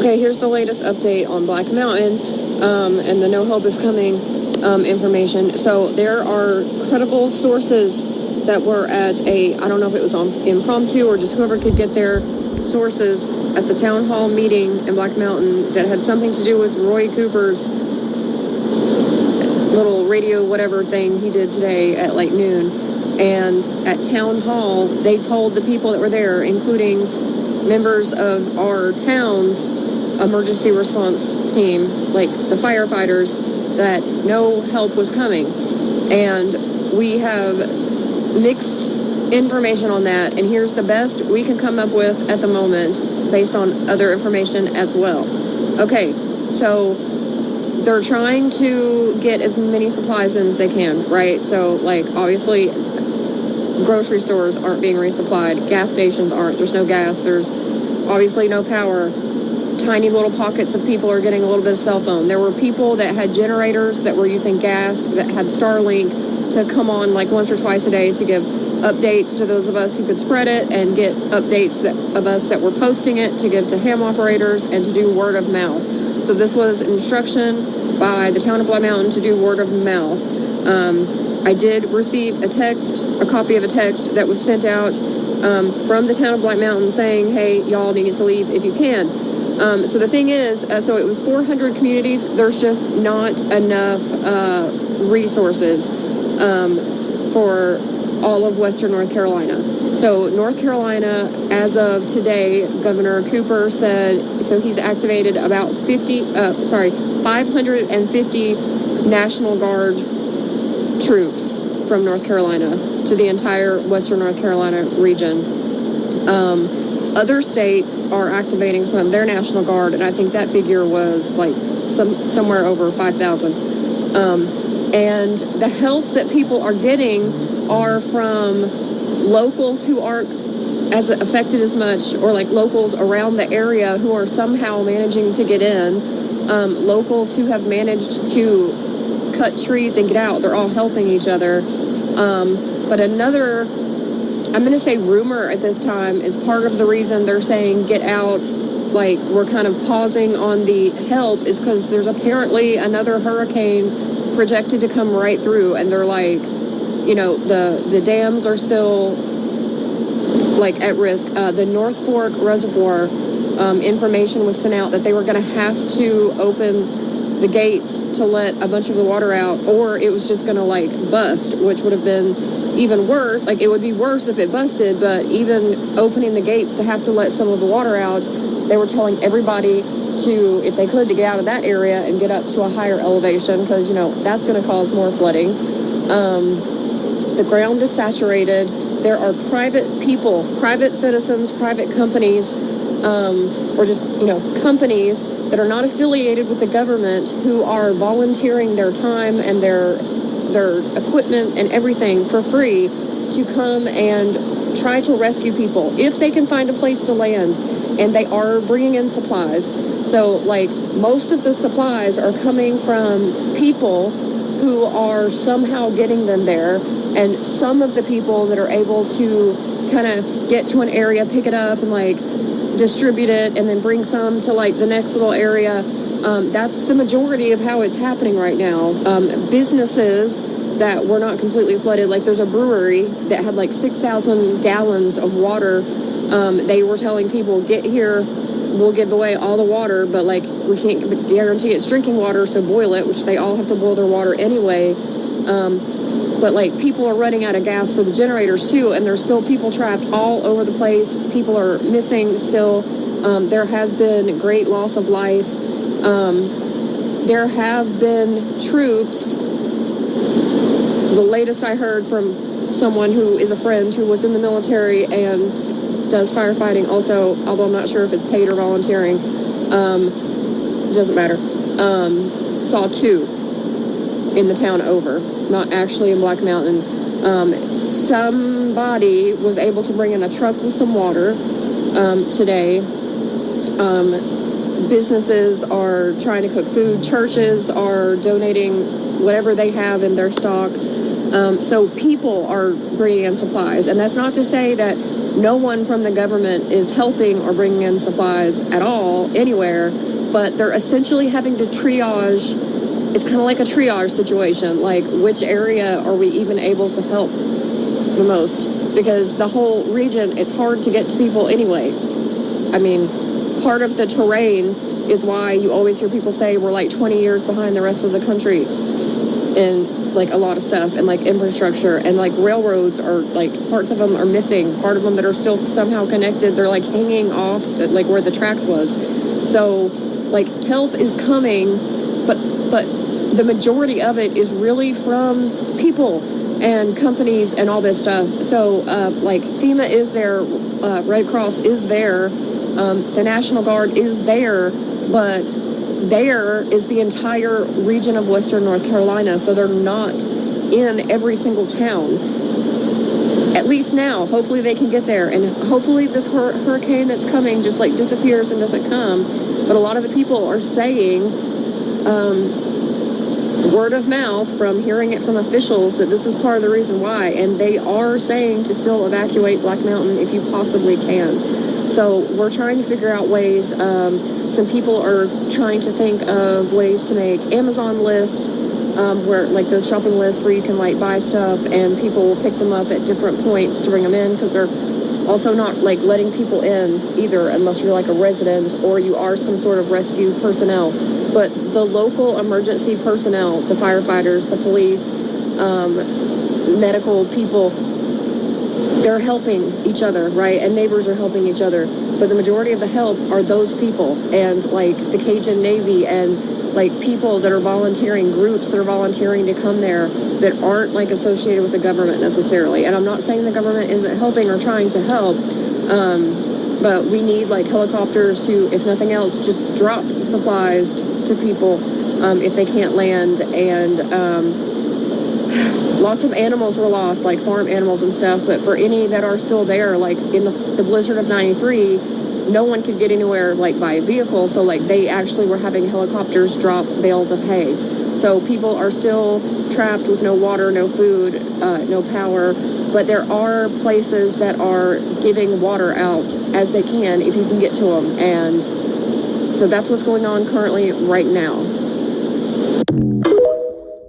Okay, here's the latest update on Black Mountain and the No Help is Coming information. So there are credible sources that were at I don't know if it was on impromptu or just whoever could get their sources at the town hall meeting in Black Mountain that had something to do with Roy Cooper's little radio whatever thing he did today at like noon. And at town hall, they told the people that were there, including members of our town's emergency response team, like the firefighters, that no help was coming. And we have mixed information on that, and here's the best we can come up with at the moment based on other information as well. Okay, so they're trying to get as many supplies in as they can, right? So like obviously grocery stores aren't being resupplied, gas stations aren't, there's no gas, there's obviously no power. Tiny little pockets of people are getting a little bit of cell phone. There were people that had generators that were using gas, that had Starlink to come on like once or twice a day to give updates to those of us who could spread it and get updates of us that were posting it to give to ham operators and to do word of mouth. So this was instruction by the town of Black Mountain to do word of mouth. I did receive a copy of a text that was sent out from the town of Black Mountain saying, hey, y'all need to leave if you can. So the thing is, so it was 400 communities. There's just not enough resources for all of Western North Carolina. So North Carolina, as of today, Governor Cooper said, so he's activated about 550 National Guard troops from North Carolina to the entire Western North Carolina region. Other states are activating some of their National Guard, and I think that figure was like somewhere over 5,000. And the help that people are getting are from locals who aren't as affected as much, or like locals around the area who are somehow managing to get in, locals who have managed to cut trees and get out. They're all helping each other. But another, I'm going to say rumor at this time, is part of the reason they're saying get out, like we're kind of pausing on the help, is because there's apparently another hurricane projected to come right through, and they're like, you know, the dams are still like at risk. The North Fork Reservoir information was sent out that they were going to have to open the gates to let a bunch of the water out, or it was just going to like bust, which would have been even worse. Like it would be worse if it busted, but even opening the gates to have to let some of the water out, they were telling everybody to, if they could, to get out of that area and get up to a higher elevation, because you know that's going to cause more flooding. The ground is saturated. There are private people, private citizens, private companies, or just, you know, companies that are not affiliated with the government who are volunteering their time and their equipment and everything for free to come and try to rescue people if they can find a place to land. And they are bringing in supplies. So like most of the supplies are coming from people who are somehow getting them there, and some of the people that are able to kind of get to an area, pick it up and like distribute it and then bring some to like the next little area. That's the majority of how it's happening right now. Businesses that were not completely flooded, like there's a brewery that had like 6,000 gallons of water. They were telling people, get here, we'll give away all the water, but like we can't guarantee it's drinking water, so boil it, which they all have to boil their water anyway. But like people are running out of gas for the generators too, and there's still people trapped all over the place. People are missing still. There has been great loss of life. There have been troops. The latest I heard from someone who is a friend who was in the military and does firefighting also, although I'm not sure if it's paid or volunteering. Doesn't matter. Saw two in the town over, not actually in Black Mountain. Somebody was able to bring in a truck with some water today. Businesses are trying to cook food. Churches are donating whatever they have in their stock. So people are bringing in supplies, and that's not to say that no one from the government is helping or bringing in supplies at all anywhere, but they're essentially having to triage. It's kind of like a triage situation, like which area are we even able to help the most? Because the whole region, it's hard to get to people anyway. I mean, part of the terrain is why you always hear people say we're like 20 years behind the rest of the country in like a lot of stuff, and like infrastructure, and like railroads are like, parts of them are missing, part of them that are still somehow connected, they're like hanging off like where the tracks was. So like help is coming, but the majority of it is really from people and companies and all this stuff. So like FEMA is there, Red Cross is there, the National Guard is there, but there is the entire region of Western North Carolina, so they're not in every single town. At least now, hopefully they can get there, and hopefully this hurricane that's coming just like disappears and doesn't come. But a lot of the people are saying, word of mouth from hearing it from officials, that this is part of the reason why, and they are saying to still evacuate Black Mountain if you possibly can. So we're trying to figure out ways. Some people are trying to think of ways to make Amazon lists, where like those shopping lists where you can like buy stuff and people will pick them up at different points to bring them in, because they're also not like letting people in either unless you're like a resident or you are some sort of rescue personnel. But the local emergency personnel, the firefighters, the police, medical people, they're helping each other, right? And neighbors are helping each other. But the majority of the help are those people, and like the Cajun Navy, and like people that are volunteering, groups that are volunteering to come there that aren't like associated with the government necessarily. And I'm not saying the government isn't helping or trying to help, but we need like helicopters to, if nothing else, just drop supplies to people if they can't land. And lots of animals were lost, like farm animals and stuff, but for any that are still there, like in the blizzard of 93, no one could get anywhere like by a vehicle, so like they actually were having helicopters drop bales of hay. So people are still trapped with no water, no food, no power, but there are places that are giving water out as they can if you can get to them. And so that's what's going on currently right now.